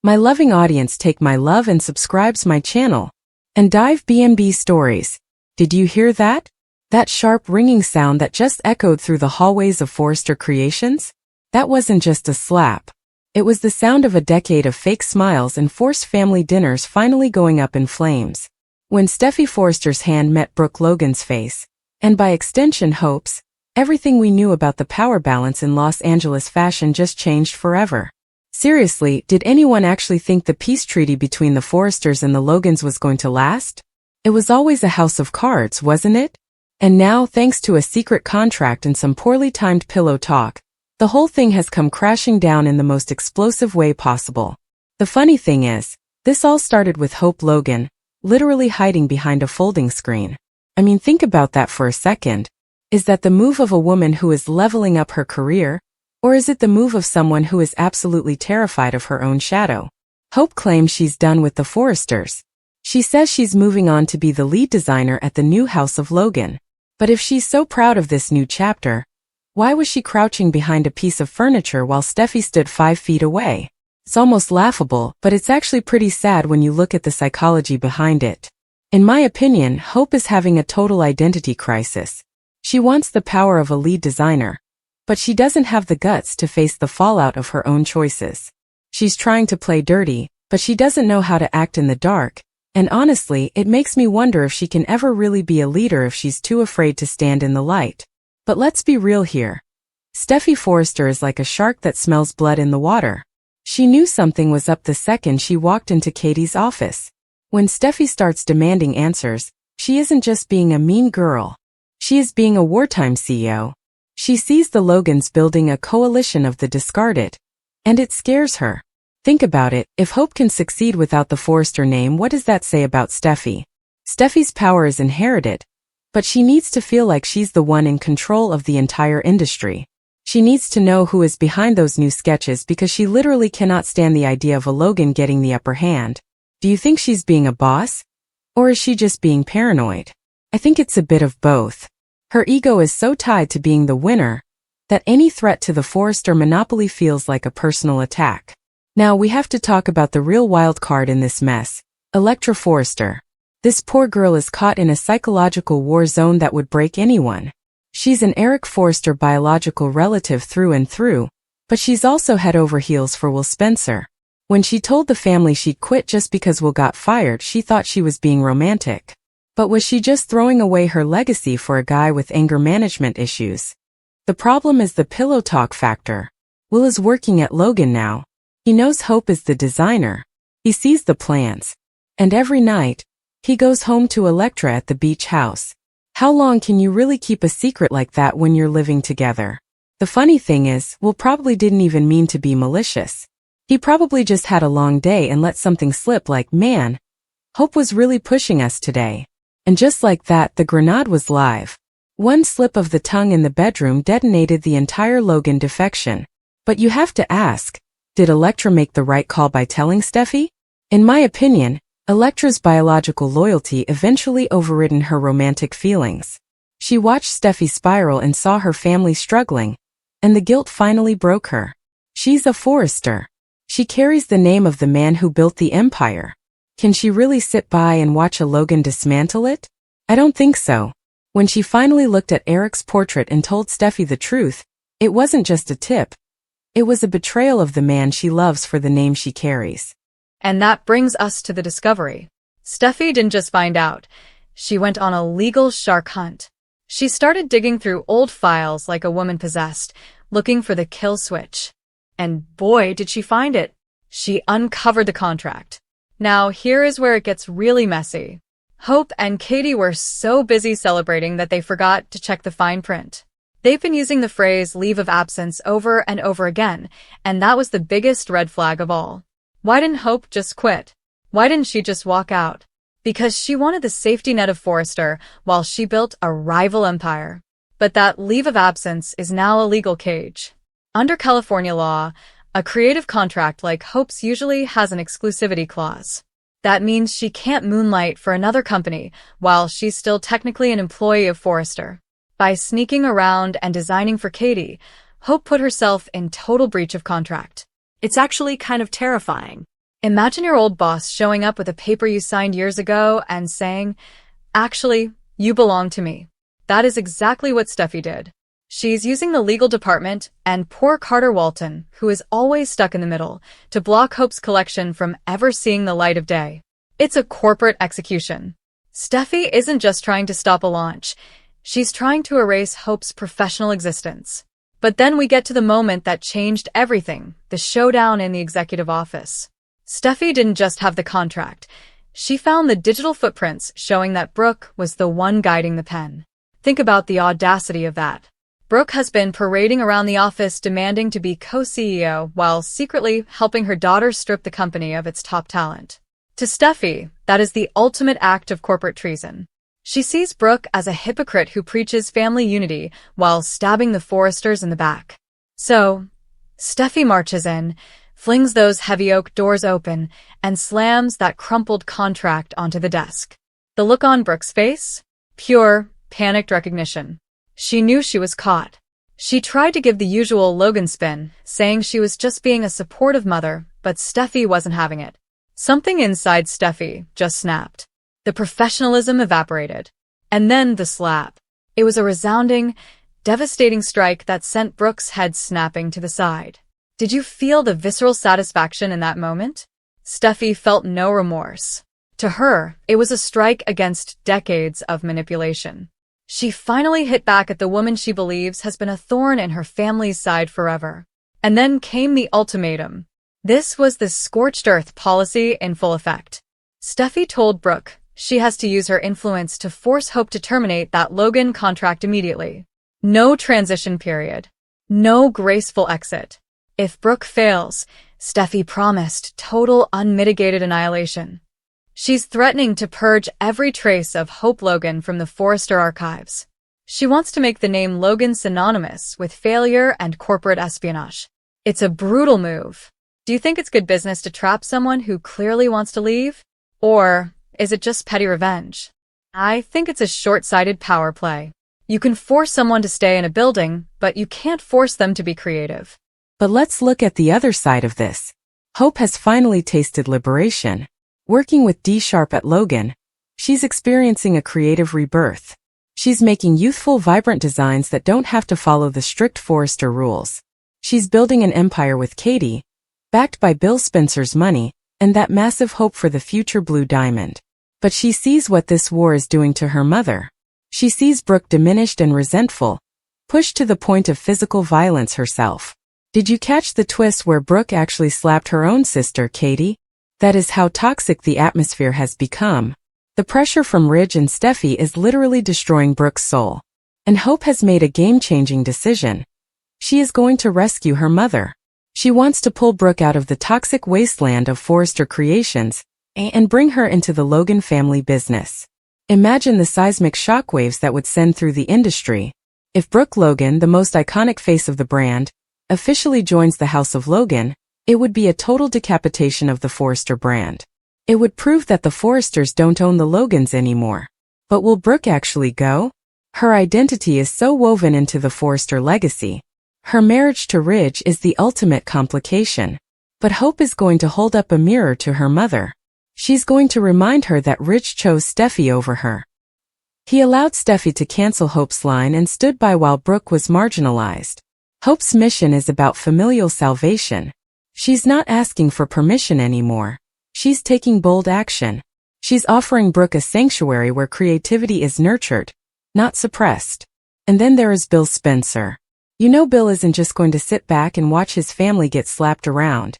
My loving audience take my love and subscribes my channel. And dive B&B stories. Did you hear that? That sharp ringing sound that just echoed through the hallways of Forrester Creations? That wasn't just a slap. It was the sound of a decade of fake smiles and forced family dinners finally going up in flames. When Steffy Forrester's hand met Hope Logan's face, and by extension Hope's, everything we knew about the power balance in Los Angeles fashion just changed forever. Seriously, did anyone actually think the peace treaty between the Forresters and the Logans was going to last? It was always a house of cards, wasn't it? And now, thanks to a secret contract and some poorly timed pillow talk, the whole thing has come crashing down in the most explosive way possible. The funny thing is, this all started with Hope Logan, literally hiding behind a folding screen. I mean, think about that for a second. Is that the move of a woman who is leveling up her career? Or is it the move of someone who is absolutely terrified of her own shadow? Hope claims she's done with the Forresters. She says she's moving on to be the lead designer at the new House of Logan. But if she's so proud of this new chapter, why was she crouching behind a piece of furniture while Steffy stood 5 feet away? It's almost laughable, but it's actually pretty sad when you look at the psychology behind it. In my opinion, Hope is having a total identity crisis. She wants the power of a lead designer, but she doesn't have the guts to face the fallout of her own choices. She's trying to play dirty, but she doesn't know how to act in the dark, and honestly, it makes me wonder if she can ever really be a leader if she's too afraid to stand in the light. But let's be real here. Steffy Forrester is like a shark that smells blood in the water. She knew something was up the second she walked into Katie's office. When Steffy starts demanding answers, she isn't just being a mean girl. She is being a wartime CEO. She sees the Logans building a coalition of the discarded, and it scares her. Think about it, if Hope can succeed without the Forrester name, what does that say about Steffy? Steffy's power is inherited, but she needs to feel like she's the one in control of the entire industry. She needs to know who is behind those new sketches because she literally cannot stand the idea of a Logan getting the upper hand. Do you think she's being a boss? Or is she just being paranoid? I think it's a bit of both. Her ego is so tied to being the winner that any threat to the Forrester monopoly feels like a personal attack. Now we have to talk about the real wild card in this mess, Electra Forrester. This poor girl is caught in a psychological war zone that would break anyone. She's an Eric Forrester biological relative through and through, but she's also head over heels for Will Spencer. When she told the family she'd quit just because Will got fired, she thought she was being romantic. But was she just throwing away her legacy for a guy with anger management issues? The problem is the pillow talk factor. Will is working at Logan now. He knows Hope is the designer. He sees the plans. And every night, he goes home to Electra at the beach house. How long can you really keep a secret like that when you're living together? The funny thing is, Will probably didn't even mean to be malicious. He probably just had a long day and let something slip like, man, Hope was really pushing us today. And just like that, the grenade was live. One slip of the tongue in the bedroom detonated the entire Logan defection. But you have to ask, did Electra make the right call by telling Steffy? In my opinion, Electra's biological loyalty eventually overridden her romantic feelings. She watched Steffy spiral and saw her family struggling, and the guilt finally broke her. She's a Forrester. She carries the name of the man who built the empire. Can she really sit by and watch a Logan dismantle it? I don't think so. When she finally looked at Eric's portrait and told Steffy the truth, it wasn't just a tip. It was a betrayal of the man she loves for the name she carries. And that brings us to the discovery. Steffy didn't just find out. She went on a legal shark hunt. She started digging through old files like a woman possessed, looking for the kill switch. And boy, did she find it. She uncovered the contract. Now here is where it gets really messy. Hope and Katie were so busy celebrating that they forgot to check the fine print. They've been using the phrase leave of absence over and over again, and that was the biggest red flag of all. Why didn't Hope just quit? Why didn't she just walk out? Because she wanted the safety net of Forrester while she built a rival empire. But that leave of absence is now a legal cage. Under California law, a creative contract like Hope's usually has an exclusivity clause. That means she can't moonlight for another company while she's still technically an employee of Forrester. By sneaking around and designing for Katie, Hope put herself in total breach of contract. It's actually kind of terrifying. Imagine your old boss showing up with a paper you signed years ago and saying, "Actually, you belong to me." That is exactly what Steffy did. She's using the legal department and poor Carter Walton, who is always stuck in the middle, to block Hope's collection from ever seeing the light of day. It's a corporate execution. Steffy isn't just trying to stop a launch. She's trying to erase Hope's professional existence. But then we get to the moment that changed everything, the showdown in the executive office. Steffy didn't just have the contract. She found the digital footprints showing that Brooke was the one guiding the pen. Think about the audacity of that. Brooke has been parading around the office demanding to be co-CEO while secretly helping her daughter strip the company of its top talent. To Steffy, that is the ultimate act of corporate treason. She sees Brooke as a hypocrite who preaches family unity while stabbing the Forresters in the back. So, Steffy marches in, flings those heavy oak doors open, and slams that crumpled contract onto the desk. The look on Brooke's face? Pure, panicked recognition. She knew she was caught. She tried to give the usual Logan spin, saying she was just being a supportive mother, but Steffy wasn't having it. Something inside Steffy just snapped. The professionalism evaporated. And then the slap. It was a resounding, devastating strike that sent Brooke's head snapping to the side. Did you feel the visceral satisfaction in that moment? Steffy felt no remorse. To her, it was a strike against decades of manipulation. She finally hit back at the woman she believes has been a thorn in her family's side forever. And then came the ultimatum. This was the scorched earth policy in full effect. Steffy told Brooke she has to use her influence to force Hope to terminate that Logan contract immediately. No transition period. No graceful exit. If Brooke fails, Steffy promised total unmitigated annihilation. She's threatening to purge every trace of Hope Logan from the Forrester archives. She wants to make the name Logan synonymous with failure and corporate espionage. It's a brutal move. Do you think it's good business to trap someone who clearly wants to leave? Or is it just petty revenge? I think it's a short-sighted power play. You can force someone to stay in a building, but you can't force them to be creative. But let's look at the other side of this. Hope has finally tasted liberation. Working with D Sharp at Logan, she's experiencing a creative rebirth. She's making youthful, vibrant designs that don't have to follow the strict Forrester rules. She's building an empire with Katie, backed by Bill Spencer's money, and that massive hope for the future blue diamond. But she sees what this war is doing to her mother. She sees Brooke diminished and resentful, pushed to the point of physical violence herself. Did you catch the twist where Brooke actually slapped her own sister, Katie? That is how toxic the atmosphere has become. The pressure from Ridge and Steffy is literally destroying Brooke's soul. And Hope has made a game-changing decision. She is going to rescue her mother. She wants to pull Brooke out of the toxic wasteland of Forrester creations and bring her into the Logan family business. Imagine the seismic shockwaves that would send through the industry. If Brooke Logan, the most iconic face of the brand, officially joins the House of Logan, it would be a total decapitation of the Forrester brand. It would prove that the Forresters don't own the Logans anymore. But will Brooke actually go? Her identity is so woven into the Forrester legacy. Her marriage to Ridge is the ultimate complication. But Hope is going to hold up a mirror to her mother. She's going to remind her that Ridge chose Steffy over her. He allowed Steffy to cancel Hope's line and stood by while Brooke was marginalized. Hope's mission is about familial salvation. She's not asking for permission anymore. She's taking bold action. She's offering Brooke a sanctuary where creativity is nurtured, not suppressed. And then there is Bill Spencer. You know Bill isn't just going to sit back and watch his family get slapped around.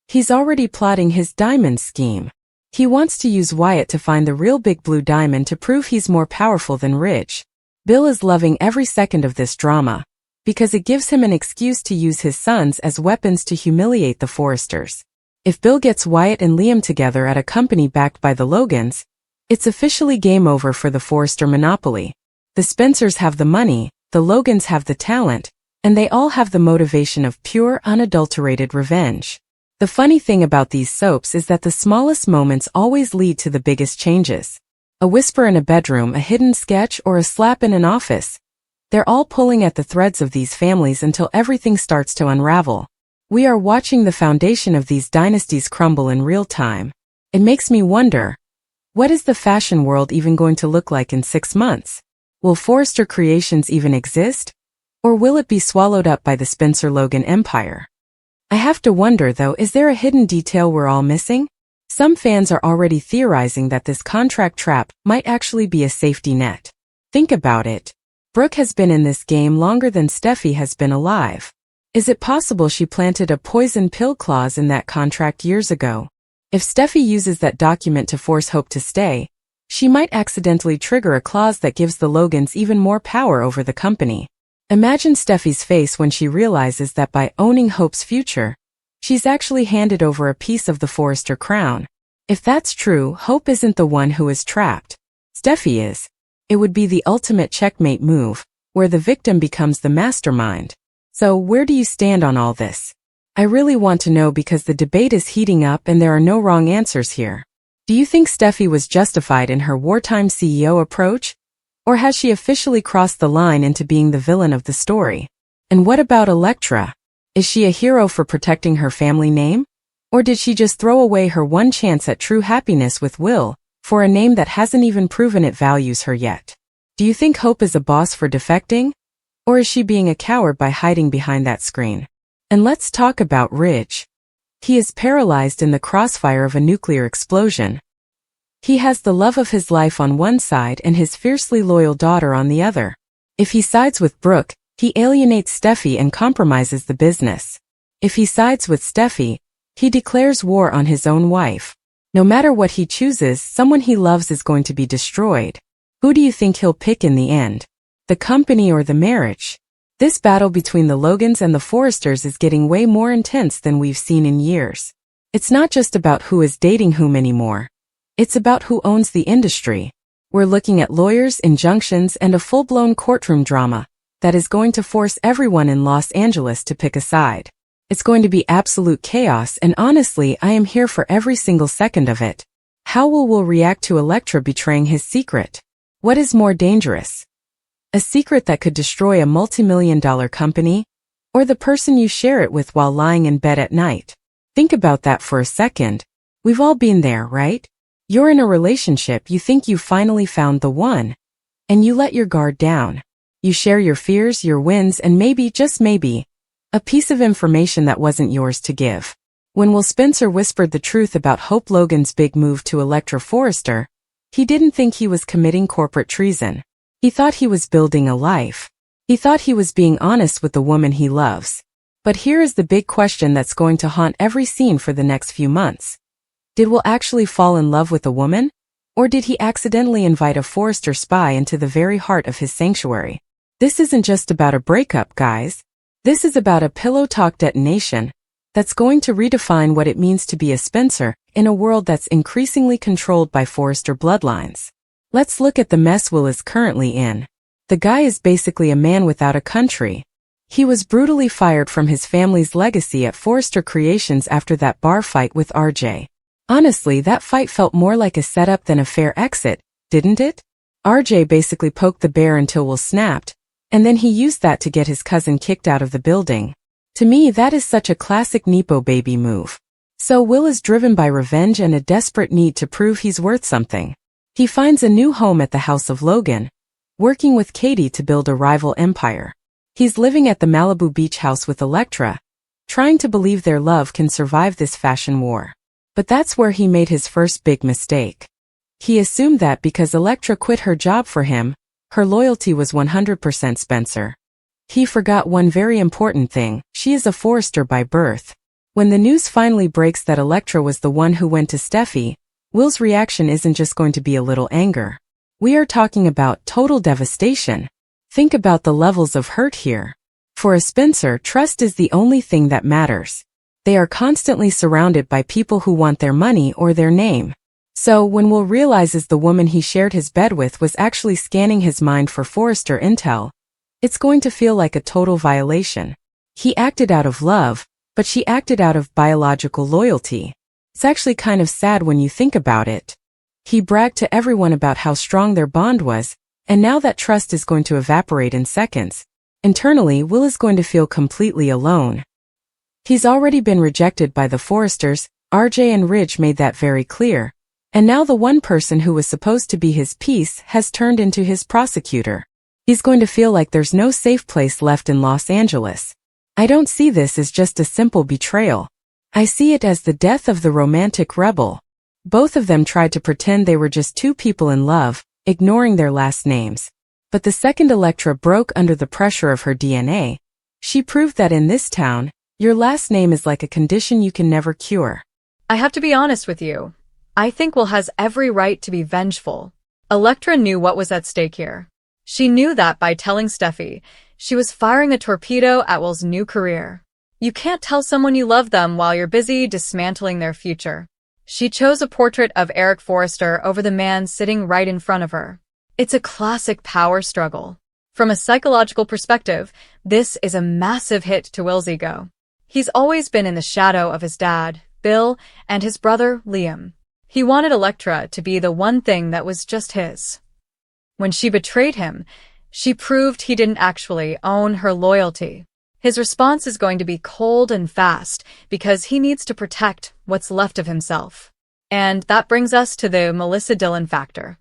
He's already plotting his diamond scheme. He wants to use Wyatt to find the real big blue diamond to prove he's more powerful than Ridge. Bill is loving every second of this drama, because it gives him an excuse to use his sons as weapons to humiliate the Forresters. If Bill gets Wyatt and Liam together at a company backed by the Logans, it's officially game over for the Forrester monopoly. The Spencers have the money, the Logans have the talent, and they all have the motivation of pure, unadulterated revenge. The funny thing about these soaps is that the smallest moments always lead to the biggest changes. A whisper in a bedroom, a hidden sketch, or a slap in an office. They're all pulling at the threads of these families until everything starts to unravel. We are watching the foundation of these dynasties crumble in real time. It makes me wonder, what is the fashion world even going to look like in 6 months? Will Forrester Creations even exist? Or will it be swallowed up by the Spencer Logan empire? I have to wonder though, is there a hidden detail we're all missing? Some fans are already theorizing that this contract trap might actually be a safety net. Think about it. Brooke has been in this game longer than Steffy has been alive. Is it possible she planted a poison pill clause in that contract years ago? If Steffy uses that document to force Hope to stay, she might accidentally trigger a clause that gives the Logans even more power over the company. Imagine Steffy's face when she realizes that by owning Hope's future, she's actually handed over a piece of the Forrester crown. If that's true, Hope isn't the one who is trapped. Steffy is. It would be the ultimate checkmate move, where the victim becomes the mastermind. So where do you stand on all this? I really want to know because the debate is heating up and there are no wrong answers here. Do you think Steffy was justified in her wartime CEO approach? Or has she officially crossed the line into being the villain of the story? And what about Electra? Is she a hero for protecting her family name? Or did she just throw away her one chance at true happiness with Will, for a name that hasn't even proven it values her yet? Do you think Hope is a boss for defecting? Or is she being a coward by hiding behind that screen? And let's talk about Ridge. He is paralyzed in the crossfire of a nuclear explosion. He has the love of his life on one side and his fiercely loyal daughter on the other. If he sides with Brooke, he alienates Steffy and compromises the business. If he sides with Steffy, he declares war on his own wife. No matter what he chooses, someone he loves is going to be destroyed. Who do you think he'll pick in the end? The company or the marriage? This battle between the Logans and the Forresters is getting way more intense than we've seen in years. It's not just about who is dating whom anymore. It's about who owns the industry. We're looking at lawyers, injunctions, and a full-blown courtroom drama that is going to force everyone in Los Angeles to pick a side. It's going to be absolute chaos, and honestly, I am here for every single second of it. How will Will react to Electra betraying his secret? What is more dangerous? A secret that could destroy a multi-million-dollar company, or the person you share it with while lying in bed at night? Think about that for a second. We've all been there, right? You're in a relationship, you think you finally found the one, and you let your guard down. You share your fears, your wins, and maybe, just maybe, a piece of information that wasn't yours to give. When Will Spencer whispered the truth about Hope Logan's big move to Electra Forrester, he didn't think he was committing corporate treason. He thought he was building a life. He thought he was being honest with the woman he loves. But here is the big question that's going to haunt every scene for the next few months. Did Will actually fall in love with a woman? Or did he accidentally invite a Forrester spy into the very heart of his sanctuary? This isn't just about a breakup, guys. This is about a pillow talk detonation that's going to redefine what it means to be a Spencer in a world that's increasingly controlled by Forrester bloodlines. Let's look at the mess Will is currently in. The guy is basically a man without a country. He was brutally fired from his family's legacy at Forrester Creations after that bar fight with RJ. Honestly, that fight felt more like a setup than a fair exit, didn't it? RJ basically poked the bear until Will snapped, and then he used that to get his cousin kicked out of the building. To me, that is such a classic Nepo baby move. So Will is driven by revenge and a desperate need to prove he's worth something. He finds a new home at the House of Logan, working with Katie to build a rival empire. He's living at the Malibu beach house with Electra, trying to believe their love can survive this fashion war. But that's where he made his first big mistake. He assumed that because Electra quit her job for him, her loyalty was 100% Spencer. He forgot one very important thing: she is a Forrester by birth. When the news finally breaks that Electra was the one who went to Steffy, Will's reaction isn't just going to be a little anger. We are talking about total devastation. Think about the levels of hurt here. For a Spencer, trust is the only thing that matters. They are constantly surrounded by people who want their money or their name. So when Will realizes the woman he shared his bed with was actually scanning his mind for Forrester intel, it's going to feel like a total violation. He acted out of love, but she acted out of biological loyalty. It's actually kind of sad when you think about it. He bragged to everyone about how strong their bond was, and now that trust is going to evaporate in seconds. Internally, Will is going to feel completely alone. He's already been rejected by the Forresters. RJ and Ridge made that very clear. And now the one person who was supposed to be his peace has turned into his prosecutor. He's going to feel like there's no safe place left in Los Angeles. I don't see this as just a simple betrayal. I see it as the death of the romantic rebel. Both of them tried to pretend they were just two people in love, ignoring their last names. But the second Electra broke under the pressure of her DNA, she proved that in this town, your last name is like a condition you can never cure. I have to be honest with you. I think Will has every right to be vengeful. Electra knew what was at stake here. She knew that by telling Steffy, she was firing a torpedo at Will's new career. You can't tell someone you love them while you're busy dismantling their future. She chose a portrait of Eric Forrester over the man sitting right in front of her. It's a classic power struggle. From a psychological perspective, this is a massive hit to Will's ego. He's always been in the shadow of his dad, Bill, and his brother, Liam. He wanted Electra to be the one thing that was just his. When she betrayed him, she proved he didn't actually own her loyalty. His response is going to be cold and fast because he needs to protect what's left of himself. And that brings us to the Melissa Dillon factor.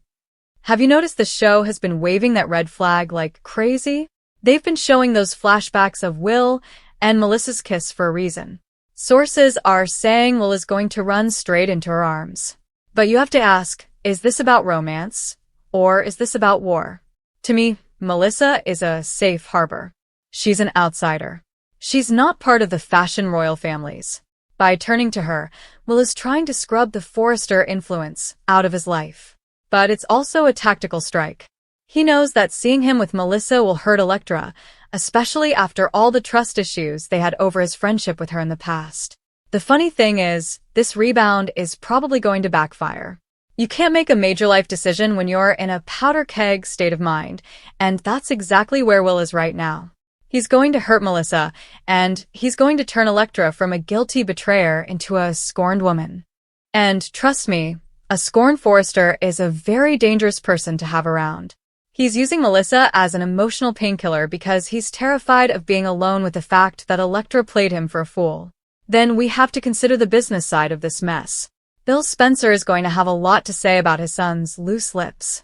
Have you noticed the show has been waving that red flag like crazy? They've been showing those flashbacks of Will and Melissa's kiss for a reason. Sources are saying Will is going to run straight into her arms. But you have to ask, is this about romance? Or is this about war? To me, Melissa is a safe harbor. She's an outsider. She's not part of the fashion royal families. By turning to her, Will is trying to scrub the Forrester influence out of his life. But it's also a tactical strike. He knows that seeing him with Melissa will hurt Electra, especially after all the trust issues they had over his friendship with her in the past. The funny thing is, this rebound is probably going to backfire. You can't make a major life decision when you're in a powder keg state of mind, and that's exactly where Will is right now. He's going to hurt Melissa, and he's going to turn Electra from a guilty betrayer into a scorned woman. And trust me, a scorned Forrester is a very dangerous person to have around. He's using Melissa as an emotional painkiller because he's terrified of being alone with the fact that Electra played him for a fool. Then we have to consider the business side of this mess. Bill Spencer is going to have a lot to say about his son's loose lips.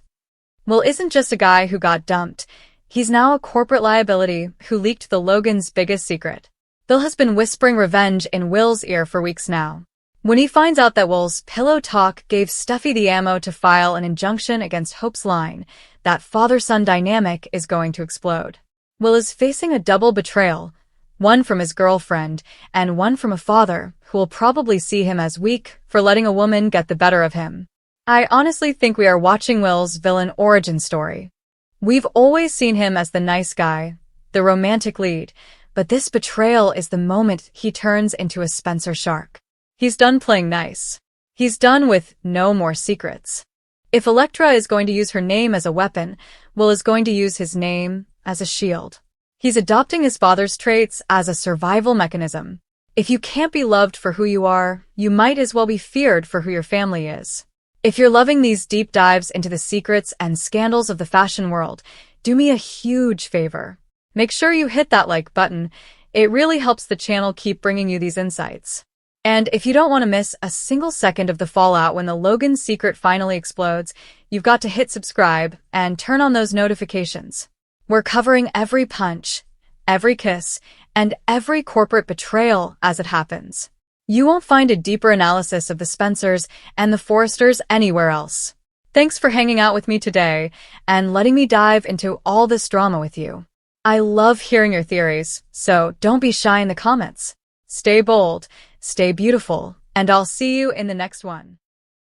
Will isn't just a guy who got dumped. He's now a corporate liability who leaked the Logans' biggest secret. Bill has been whispering revenge in Will's ear for weeks now. When he finds out that Will's pillow talk gave Steffy the ammo to file an injunction against Hope's line, that father-son dynamic is going to explode. Will is facing a double betrayal, one from his girlfriend and one from a father who will probably see him as weak for letting a woman get the better of him. I honestly think we are watching Will's villain origin story. We've always seen him as the nice guy, the romantic lead, but this betrayal is the moment he turns into a Spencer shark. He's done playing nice. He's done with no more secrets. If Electra is going to use her name as a weapon, Will is going to use his name as a shield. He's adopting his father's traits as a survival mechanism. If you can't be loved for who you are, you might as well be feared for who your family is. If you're loving these deep dives into the secrets and scandals of the fashion world, do me a huge favor. Make sure you hit that like button. It really helps the channel keep bringing you these insights. And if you don't want to miss a single second of the fallout when the Logan secret finally explodes, you've got to hit subscribe and turn on those notifications. We're covering every punch, every kiss, and every corporate betrayal as it happens. You won't find a deeper analysis of the Spencers and the Forresters anywhere else. Thanks for hanging out with me today and letting me dive into all this drama with you. I love hearing your theories, so don't be shy in the comments. Stay bold, stay beautiful, and I'll see you in the next one.